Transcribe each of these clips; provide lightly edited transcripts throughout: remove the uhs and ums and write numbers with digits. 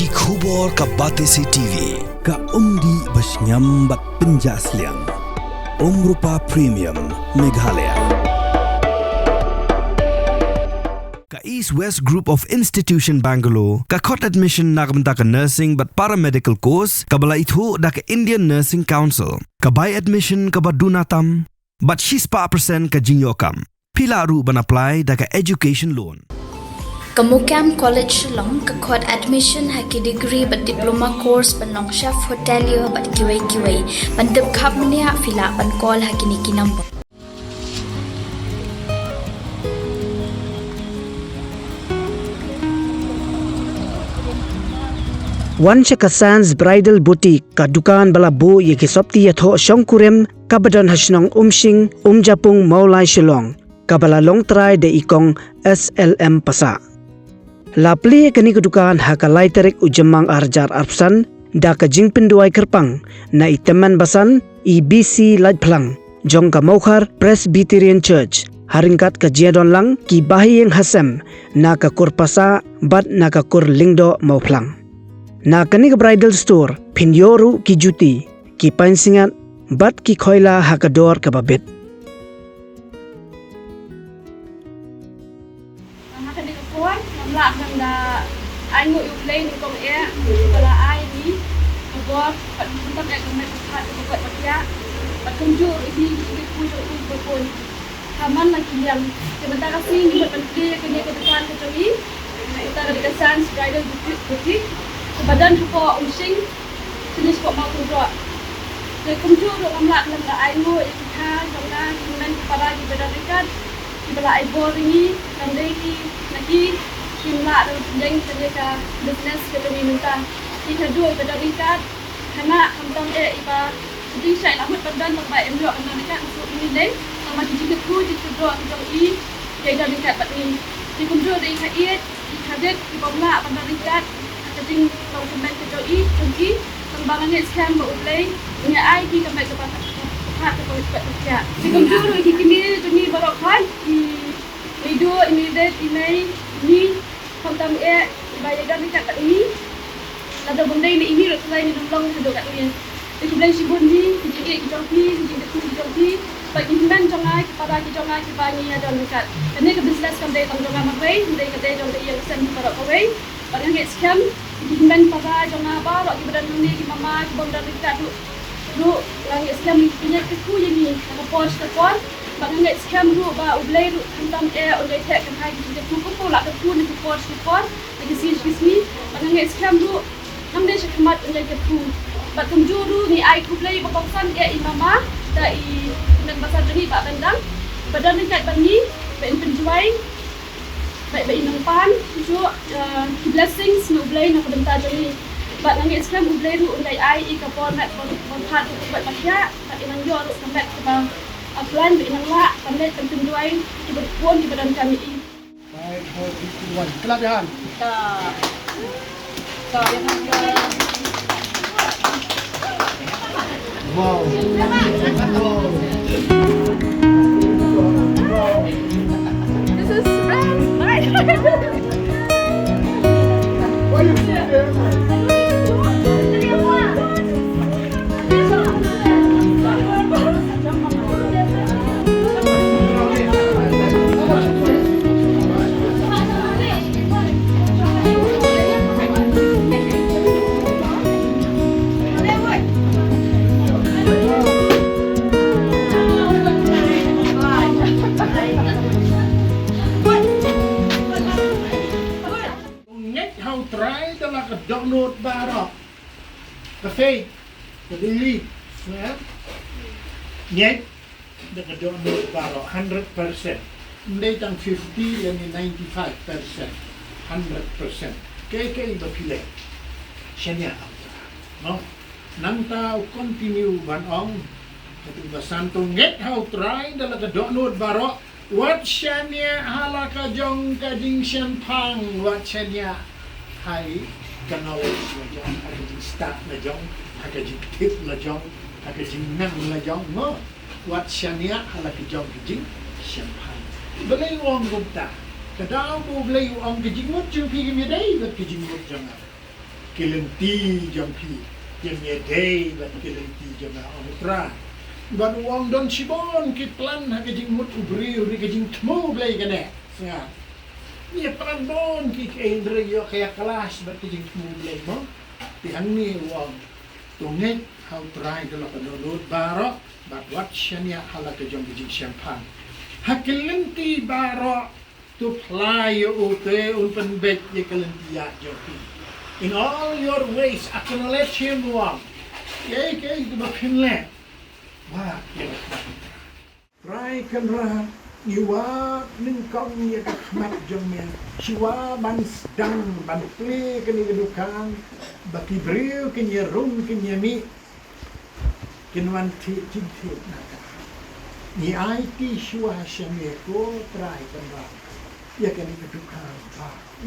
Ki khubor ka Batesi TV. Ka umdi basnyam bak penjaslian. Rupa Premium Meghalaya. Ka East West Group of Institution Bangalore. Ka khot admission nagamta ka nursing but paramedical course. Ka bala ithu da ka Indian Nursing Council. Ka buy admission ka badunatam. But she's pa percent ka jingyokam. Pila ru ban apply da ka education loan. Kamukam College Shillong kakot admission haki degree but diploma course panong chef hotelier but kiway pandep khap mania fila pan call haki niki number. Wancha Kasan's Bridal Boutique ka dukan bala bu ye ki sopti yatho shongkurem ka badan hasnong umshing umjapung maulai Shillong ka bala long try de ikong SLM pasa. La pli kani kedukaan haka laiterik ujemang arjar arpsan da ka jingpinduai kerpang na iteman basan EBC Lajplang jong ka Mokhar Presbyterian Church haringkat ka jiadon lang ki bahiyeng hasem na ka kurpasa bat na ka kur lingdo mauplang. Na kani ka bridal store pinyoru ki juti ki pansingat bat ki khoila hakador ka babit. Lạc rằng là anh ngồi lên thì công é là ai đi có bạn tâm đại công này phải có vận vật giá và công chu đi cái khu chỗ khu cồn tham ăn là kỷ niệm thì mình ta có xin nhưng mà mình kia cái này cái quan cái chỗ ý người ta có cái san rider boutique badan có ông sinh jenis kok mau keluar jadi công chu được làm lạc là anh ngồi kita jangan kemudian para di badan dekat di belah ibu ini nanti lagi Kimla dan jeng sejaga business kita minta. Kita dua pada ringkat, karena kantong iba jadi saya nak buat badan membaik empat kantong ringkat untuk ini deh. Sama jika tu jika dua kantong i, jadi ringkat bat ini. Jika dua ringkat i, hadir di bawah kantong ringkat. Jadi kalau komen kantong i, pergi kembangannya sekarang berulang. Punya ID kembali ke pasar ke politik kerja. Jika dua ringkat ini baru kan video ini deh ini Kontam bayar kami kat ini, ada benda ini rot lain di dalam hidup kat ini. Jadi beli si bundi, jadi joki, jadi tu joki, bagi men jangan kepada kita jangan kebani ada dekat. Ini ke bisnes kan dari tanggungan makai, dari kedai jangan yang sen pada kawai. Pada yang scam, jadi men pada jangan apa, lagi badan ni, mama, benda dekat tu lagi scam punya keku ini, apa post tekon. Bạn nghệ scam ru ba ublay ru kantam onday tek kan hai di tu ko la tu ni ko like si kismi bạn nghệ scam ru nam de shakmat onday ke tu bạn kum ju ru ni ai ublay ba bangsan imama da nan basar ni ba bandang badan ni kat bani ba penjuai ba inang pan ju blessings no ublay na kadanta jani bạn nghệ scam ublay ru onday ai ka format bon phat ko ba makya ba inang yo ru kamet ba Aplan di nangla pandai penjuai di berpuan di badan kami ini. Baik, kelabihan. Wow. This is red. Why you sit there? Try the like a download bar cafe the daily yet the download bar 100% they tang 50 and 95% 100% kaya bapile siya no nang tao continue banong katong basantong get how try the like a download bar what siya niya halaka jong kading siyang pang what siya niya hai knowledge la jong hakajing start la jong hakajing tip la jong hakajing nang la jong mo wat shania halaki jong kijing champagne belay wong gumta kadao mo belay wong kijing mo jung pigi mi dai wat kijing mo jong kilenti jampi yang day bat kilenti jama otra ban wong don sibon ki plan ha kejing mut ubri uri kejing tmu blai kene ya ni plan don kiendre yo kaya kelas bat kejing tmu blai mo tiang ni wong tungit how try dala panulod baro bat watchania hala kejong kejing champagne hakilenti baro to fly ute un penbet ye kalentia joki in all your ways acknowledge him wang ye ke ba pinle wa ye try kan ra niwa ning kong ye ka khmat jong me siwa ban dang ban ple kan ye dukan baki breu kan ye rum kan ye mi kinwan ti na ni IT siwa shame ko try kan ra ya kan kedukaan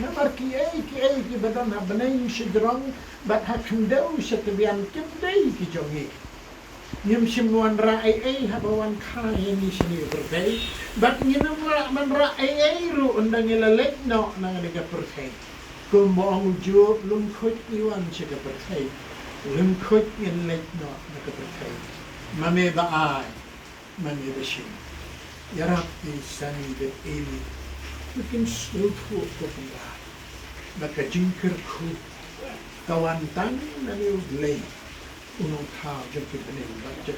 na marki ki badan ha banain shidrong bat ha khandau shatbian kimdai ki jongi nyam simwan ra ai ha bawan khai ni sini berdai bat ngina man ra ai ru undang ilalek no na ga perkai kumbong job lum khot iwan chiga perkai lum khot in lek no na ga perkai mame ba ai mame ba shin yarap ni sani de eli bikin seluruh kepala, maka jingkir ku kawan tang nani ulay unong tao jangkir benih baca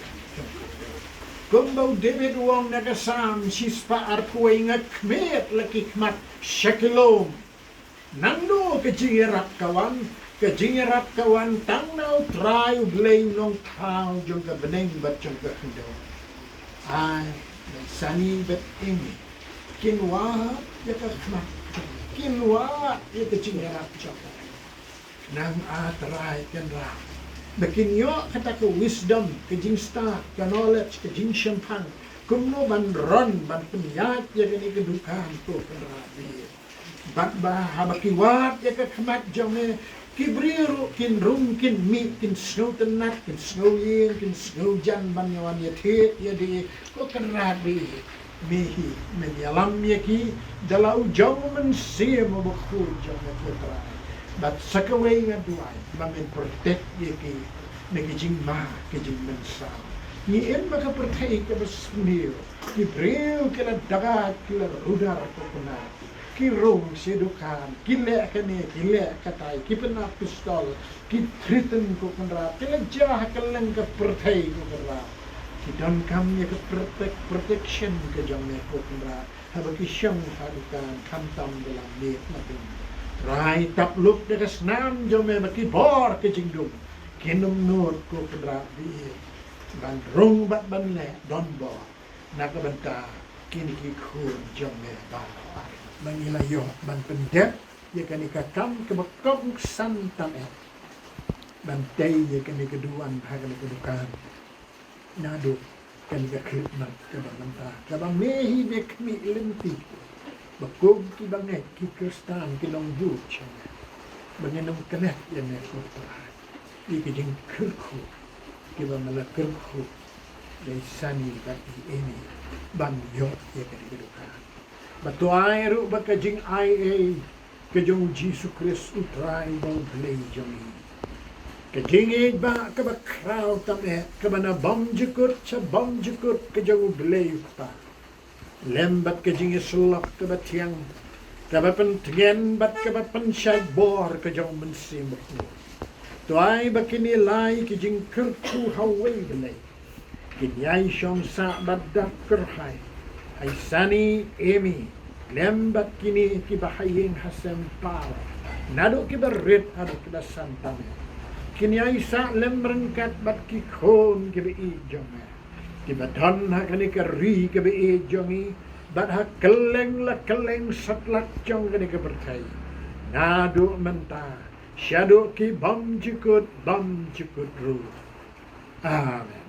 Kumbau David Wong nagasam sispa arpuay nga kmet laki kmat syakilom nando kajingirat kawan tang nao try ulay unong tao jangkir benih baca kendo ay sani bet ini kinwa ya kakmat kinwa ya kecinggarat coklat nang atrai kenra bekinyo kata ke wisdom kejing star ke knowledge kejing champagne kumno ban ron ban penyat ya kini kedukan ko kenra bat ba habakiwat ya kakmat jome kibriru kin rum kin mi kin snow tenat kin snow yin kin snow jan ban yawan ya the ya di ko kenra mehi menyalam yaki dalau jauh mensia membekul jauh putra bat sakawai ngaduai mamin protect yaki negijing ma kijing mensal ni en maka pertai ke besnil ki breu kila dagat kila rudar ko kena ki rong sedukan kile kene kile katai ki pena pistol ki threaten ko kena kila jah keleng ke pertai ko kena dan kami ke protection ke jamnya ko kena habaki syang hadukan kantam dalam net matin rai tap look dekas nam jamnya baki bor ke jingdum kinum nur ko kena di ban rong bat ban le don bor nak benta kini ki khur jamnya ba mangila yo ban pendek ya kan ikakam ke bekong santam ban tay ya kan keduan hagan kedukan nado kan ga khidmat ka banta ka ba mehi bekmi lenti bakog ki bangai ki kristan ki long juch bangenong kanet ya ne ko di ki jing kurku ki ba mala kurku dai sani ba ini ban yo ya ka diduka batu airu ba ka jing ai ke jong Jesus Christ utrai bang play jomi kejingit ba ka ba crowd tame ka ba na bom jukut ka jauh belay pa lembat kejingit sulak ka ba tiang ka ba pentgen bat ka ba pensyay bor ka jauh mensimuk to ay ba kinilay kejing kerku haway belay kinyay syong sa badak kerhay ay sani emi lembat kini kibahaying hasem pao nado kibarit hado kibasantame kini Aisyah lem rengkat bat ki khon ke be jong ki badan ha kani ke ri ke be jongi bat ha keleng la keleng satlak jong kani ke bertai nadu menta syadu ki bam jukut ru amen.